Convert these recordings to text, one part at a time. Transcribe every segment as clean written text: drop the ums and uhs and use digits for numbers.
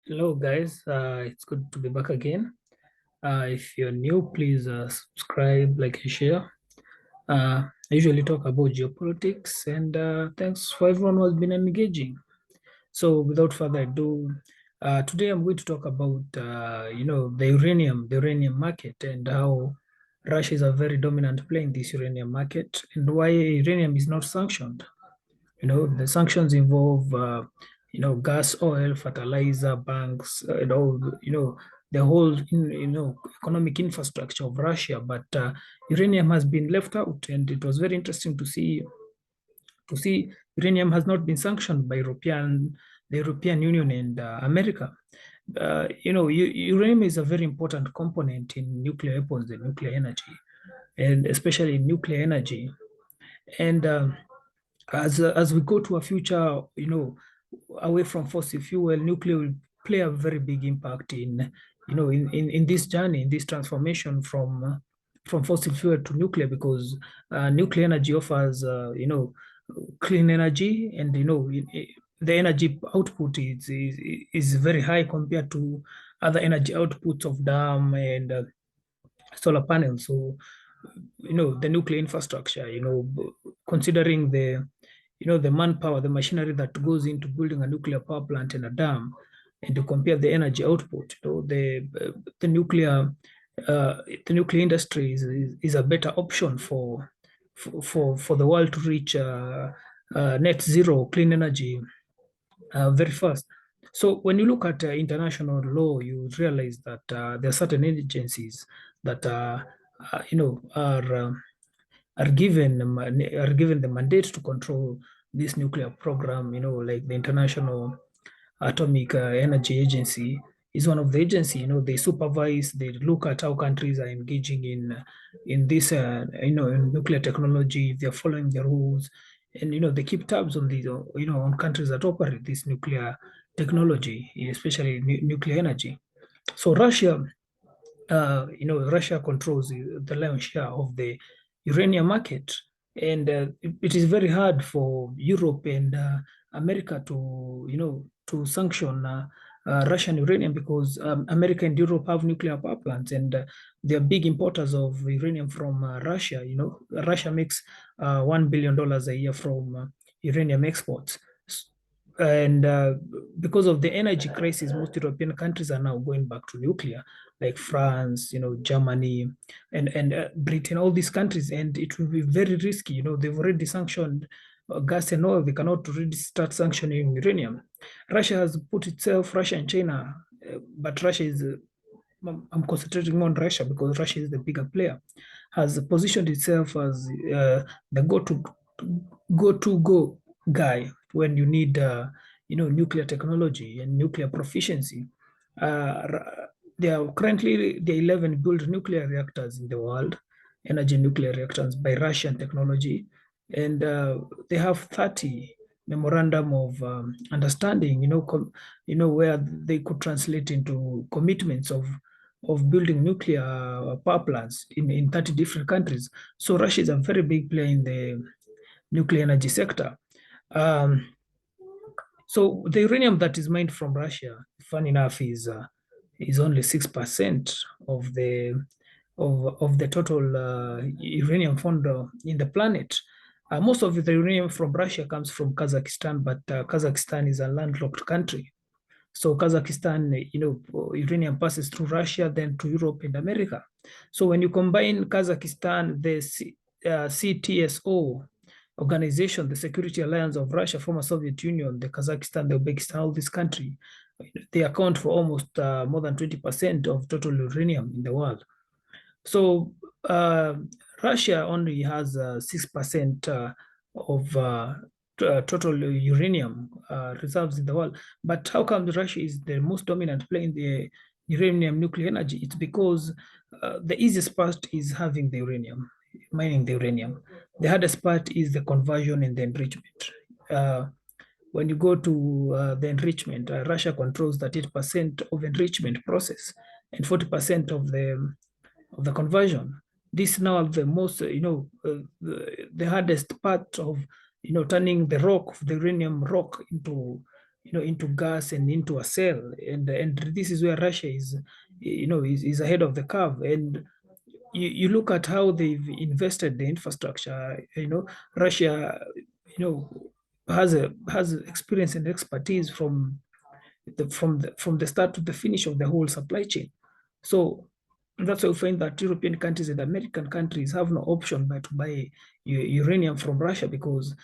Hello, guys. It's good to be back again. If you're new, please subscribe, like, and share. I usually talk about geopolitics, and thanks for everyone who has been engaging. So, without further ado, today I'm going to talk about the uranium market, and how Russia is a very dominant player in this uranium market, and why uranium is not sanctioned. The sanctions involve, gas, oil, fertilizer, banks, the whole, economic infrastructure of Russia. But uranium has been left out, and it was very interesting to see uranium has not been sanctioned by the European Union and America. Uranium is a very important component in nuclear weapons and nuclear energy, and especially in nuclear energy. And as we go to a future, away from fossil fuel, nuclear will play a very big impact in this journey, in this transformation from fossil fuel to nuclear, because nuclear energy offers clean energy, and the energy output is very high compared to other energy outputs of dam and solar panels. So the nuclear infrastructure, considering the manpower, the machinery that goes into building a nuclear power plant and a dam, and to compare the energy output, the nuclear the nuclear industry is a better option for the world to reach net zero clean energy very fast. So when you look at international law, you realize that there are certain agencies that are given the mandate to control this nuclear program. Like the International Atomic Energy Agency is one of the agency. They supervise, they look at how countries are engaging in this, in nuclear technology. They're following the rules, and they keep tabs on these, on countries that operate this nuclear technology, especially nuclear energy. So Russia controls the lion's share of the uranium market, and it is very hard for Europe and America to sanction Russian uranium, because America and Europe have nuclear power plants, and they are big importers of uranium from Russia. Russia makes $1 billion a year from uranium exports. And because of the energy crisis, most European countries are now going back to nuclear, like France, Germany, and Britain, all these countries, and it will be very risky. They've already sanctioned gas and oil. They cannot really start sanctioning uranium. Russia and China, but Russia is. I'm concentrating on Russia because Russia is the bigger player, has positioned itself as the go-to guy when you need nuclear technology and nuclear proficiency. Uh, there are currently 11 built nuclear reactors in the world, energy nuclear reactors by Russian technology, and they have 30 memorandum of understanding, where they could translate into commitments of building nuclear power plants in 30 different countries. So Russia is a very big player in the nuclear energy sector. Um, so the uranium that is mined from Russia, fun enough, is only 6% of the total uranium found in the planet. Most of the uranium from Russia comes from Kazakhstan, but Kazakhstan is a landlocked country. So Kazakhstan, uranium passes through Russia, then to Europe and America. So when you combine Kazakhstan, the CTSO organization, the Security Alliance of Russia, former Soviet Union, the Kazakhstan, the Uzbekistan, all these countries, they account for almost more than 20% of total uranium in the world. So uh, Russia only has 6% of total uranium reserves in the world. But how come Russia is the most dominant player in the uranium nuclear energy? It's because the easiest part is having the uranium, mining the uranium. The hardest part is the conversion and the enrichment. Uh, when you go to the enrichment, Russia controls 38% of enrichment process and 40% of the conversion. This now the most, the hardest part of, turning the rock, the uranium rock, into into gas and into a cell, and this is where Russia is ahead of the curve. And you look at how they've invested the infrastructure. Russia, has experience and expertise from the start to the finish of the whole supply chain. So that's why we find that European countries and American countries have no option but to buy uranium from Russia, because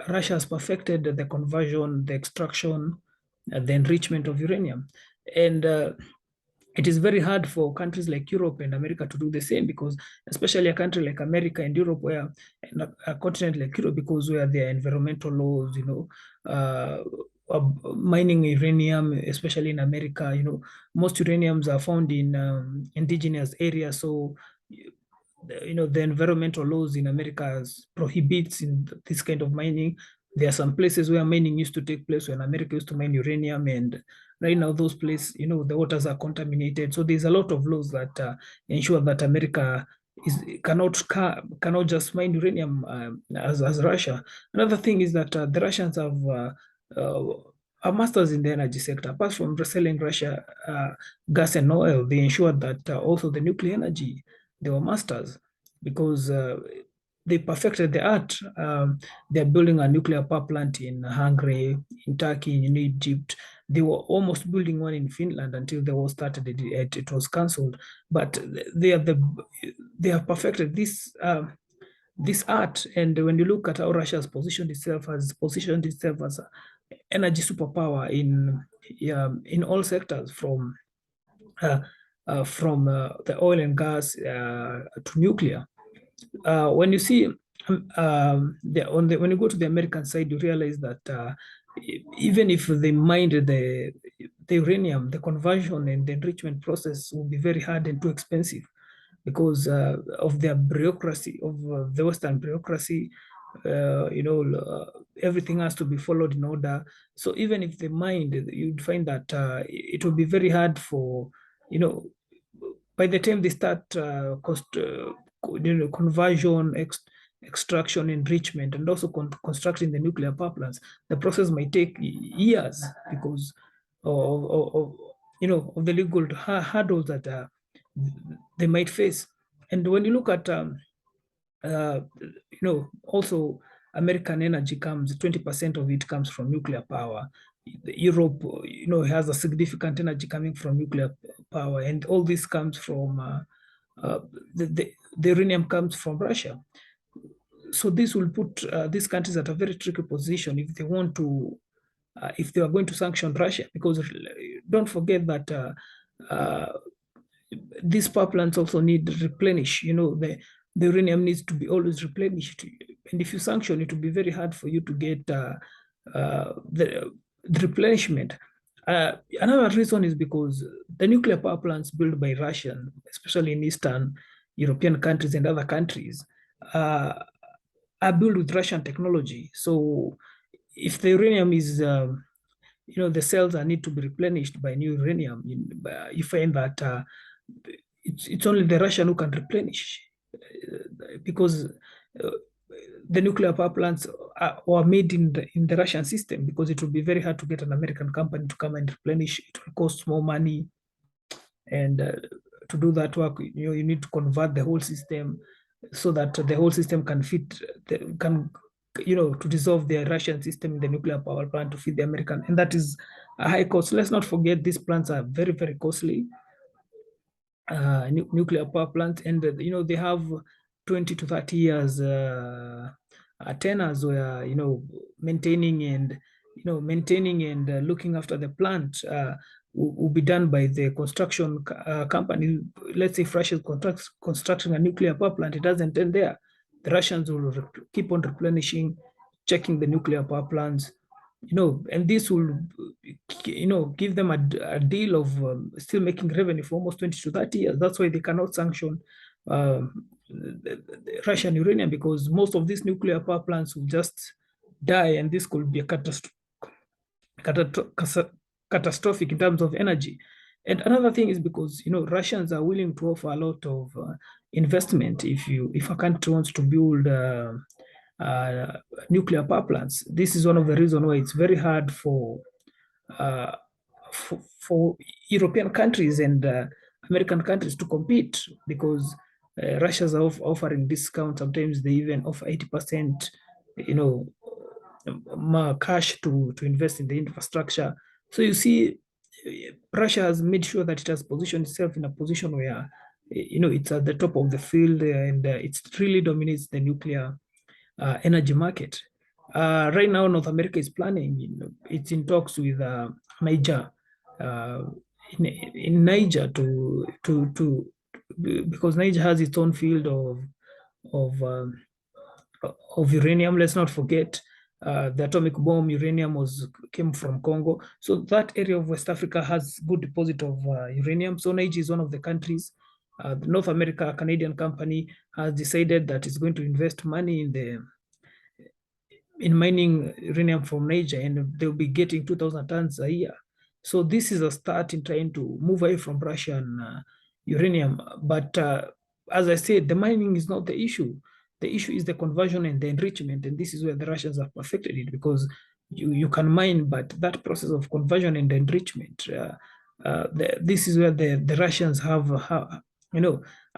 Russia has perfected the conversion, the extraction, the enrichment of uranium. And it is very hard for countries like Europe and America to do the same, because especially a country like America and Europe, where and a continent like Europe, because where there are environmental laws, mining uranium, especially in America, most uraniums are found in indigenous areas. So the environmental laws in America prohibits in this kind of mining. There are some places where mining used to take place when America used to mine uranium, and right now those places, the waters are contaminated. So there's a lot of laws that ensure that America cannot just mine uranium as Russia. Another thing is that the Russians uh, are masters in the energy sector. Apart from selling Russia gas and oil, they ensured that also the nuclear energy, they were masters, because they perfected the art. They're building a nuclear power plant in Hungary, in Turkey, in Egypt. They were almost building one in Finland until the war started. It was cancelled. But they have perfected this art. And when you look at how Russia has positioned itself as an energy superpower in all sectors, uh, the oil and gas to nuclear. When you see when you go to the American side, you realize that even if they mined the uranium, the conversion and the enrichment process will be very hard and too expensive, because of their bureaucracy, of the Western bureaucracy. Everything has to be followed in order. So even if they mined, you'd find that it will be very hard for, by the time they start conversion, extraction, enrichment, and also constructing the nuclear power plants, the process might take years, because of the legal hurdles that they might face. And when you look at also American energy 20% of it comes from nuclear power. Europe, has a significant energy coming from nuclear power, and all this comes from the uranium comes from Russia. So this will put these countries at a very tricky position if they want to, if they are going to sanction Russia, because don't forget that these power plants also need to replenish. The uranium needs to be always replenished, and if you sanction, it will be very hard for you to get the replenishment. Another reason is because the nuclear power plants built by Russian, especially in Eastern European countries and other countries, are built with Russian technology. So if the uranium is, the cells are need to be replenished by new uranium, you find that it's only the Russian who can replenish, because the nuclear power plants were made in the Russian system, because it would be very hard to get an American company to come and replenish. It will cost more money, and to do that work, you need to convert the whole system so that the whole system can fit, to dissolve the Russian system in the nuclear power plant to feed the American, and that is a high cost. Let's not forget these plants are very, very costly. Nuclear power plants, and they have 20 to 30 years tenors, where maintaining and looking after the plant will be done by the construction company. Let's say if Russia is constructing a nuclear power plant, it doesn't end there. The Russians will keep on replenishing, checking the nuclear power plants, and this will, give them a deal of still making revenue for almost 20 to 30 years. That's why they cannot sanction the Russian uranium, because most of these nuclear power plants will just die, and this could be a catastrophic in terms of energy. And another thing is because Russians are willing to offer a lot of investment if a country wants to build nuclear power plants. This is one of the reasons why it's very hard for uh, for European countries and American countries to compete, because Russia's offering discounts. Sometimes they even offer 80%, you know, cash to invest in the infrastructure. So you see, Russia has made sure that it has positioned itself in a position where, it's at the top of the field, and it really dominates the nuclear energy market. Right now, North America is planning, it's in talks with Niger, uh, in Niger because Niger has its own field of um, of uranium. Let's not forget the atomic bomb uranium came from Congo. So that area of West Africa has good deposit of uranium. So Niger is one of the countries. The North America, a Canadian company, has decided that it's going to invest money in mining uranium from Niger, and they'll be getting 2,000 tons a year. So this is a start in trying to move away from Russian uranium. But as I said, the mining is not the issue. The issue is the conversion and the enrichment, and this is where the Russians have perfected it, because you can mine, but that process of conversion and enrichment, this is where the Russians have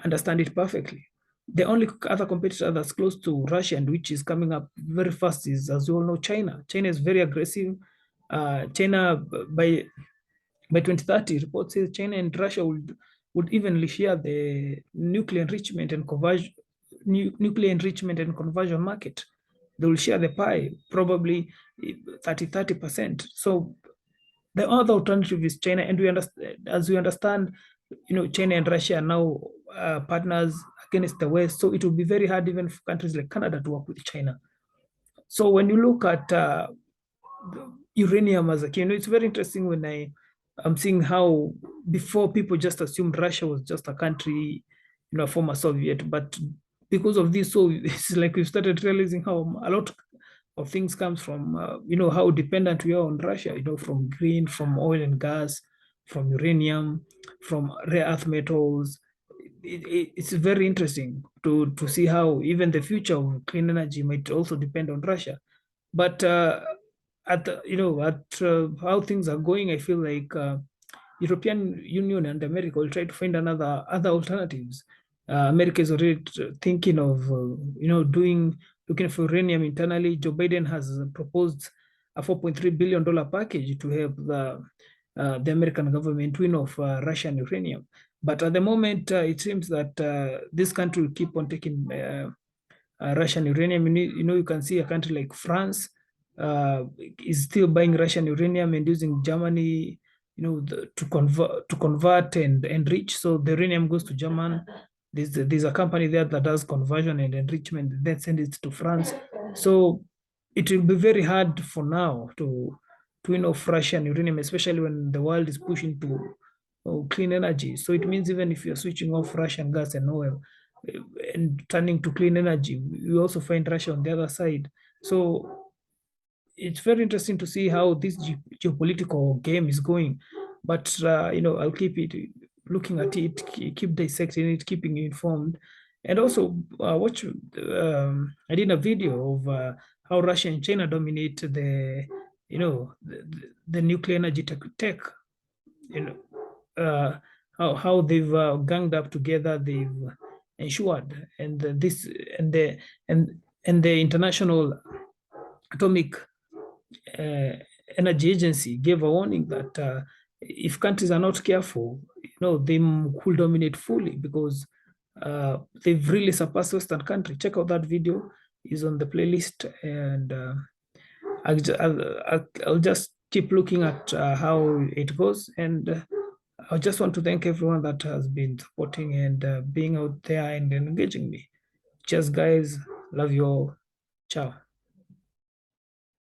understand it perfectly. The only other competitor that's close to Russia and which is coming up very fast is, as you all know, China. China is very aggressive. China, by 2030, reports say China and Russia would evenly share the nuclear enrichment and conversion market. They will share the pie, probably 30%. So the other alternative is China, and as we understand, China and Russia are now partners against the West. So it will be very hard even for countries like Canada to work with China. So when you look at uranium as a key, it's very interesting when I'm seeing how before people just assumed Russia was just a country, a former Soviet, but because of this, so it's like we've started realizing how a lot of things comes from, how dependent we are on Russia, from green, from oil and gas, from uranium, from rare earth metals. It's very interesting to see how even the future of clean energy might also depend on Russia. But at how things are going, I feel like European Union and America will try to find other alternatives. America is already thinking of looking for uranium internally. Joe Biden has proposed a $4.3 billion package to help the American government win off Russian uranium. But at the moment, it seems that this country will keep on taking Russian uranium. You can see a country like France is still buying Russian uranium and using Germany, to convert and enrich. So the uranium goes to German. There's a company there that does conversion and enrichment, then send it to France. So it will be very hard for now to win off Russian uranium, especially when the world is pushing to clean energy. So it means even if you're switching off Russian gas and oil, and turning to clean energy, you also find Russia on the other side. So it's very interesting to see how this geopolitical game is going. But I'll keep it looking at it, keep dissecting it, keeping you informed, and also watch. I did a video of how Russia and China dominate the nuclear energy tech. You know, how they've ganged up together. They've ensured, and this and the International Atomic uh, Energy Agency gave a warning that if countries are not careful, they could dominate fully, because they've really surpassed Western countries. Check out that video; is on the playlist, and I'll just keep looking at how it goes. And I just want to thank everyone that has been supporting and being out there and engaging me. Cheers, guys. Love you all. Ciao.